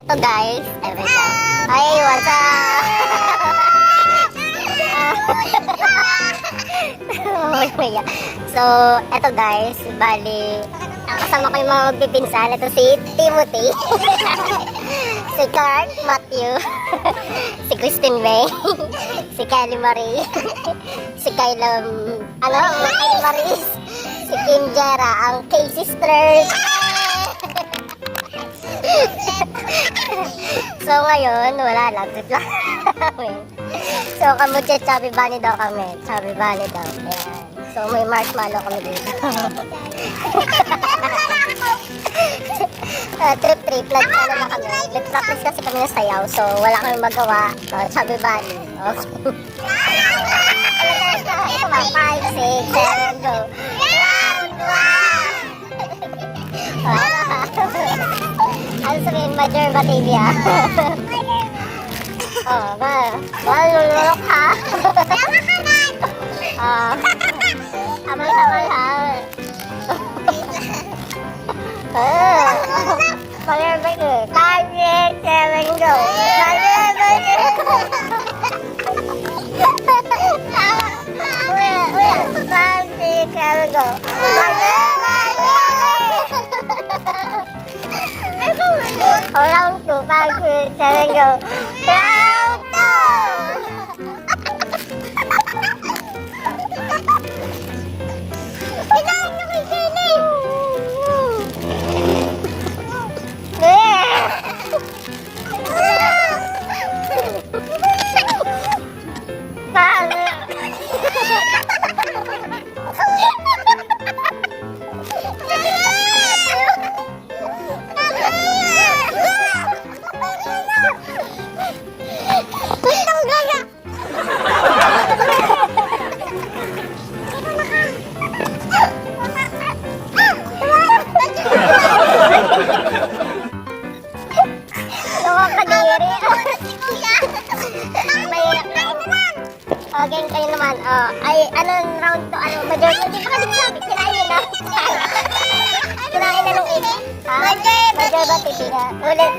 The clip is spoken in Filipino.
So guys, everything. Ay, what's up? So, eto guys, bali, kasama ko yung mga magpipinsan. Ito si Timothy, si Clark Matthew, si Christine May, si Kelly Marie, si Kyla, Kylie Marie, si Kim Jera, ang K-Sisters. So ngayon, wala lang, trip lang kami. So kamutya, chubby bunny daw kami. Chubby bunny daw. Ayan. So may marshmallow kami dito. Trip, ano na kami. Nag-practice kasi kami na sayaw. So wala kami magawa. Chubby bunny. Okay. 5, 6, 7, go. Ano sabihin, Major Batavia? Malulok ha? Sabay-sabay ha? Malulok ha? 5, 6, 7, go! Uy, 5, 6, 7, go! Round 2, 5, 6, 7, go! Round 2! Kailangan nyo kay Jenny! Paano? Again, kayo naman. Ay, round to, Major, hindi pa kasi sabi, kinain na. Kinain na nung 8. Major ba, Titi? Ulit.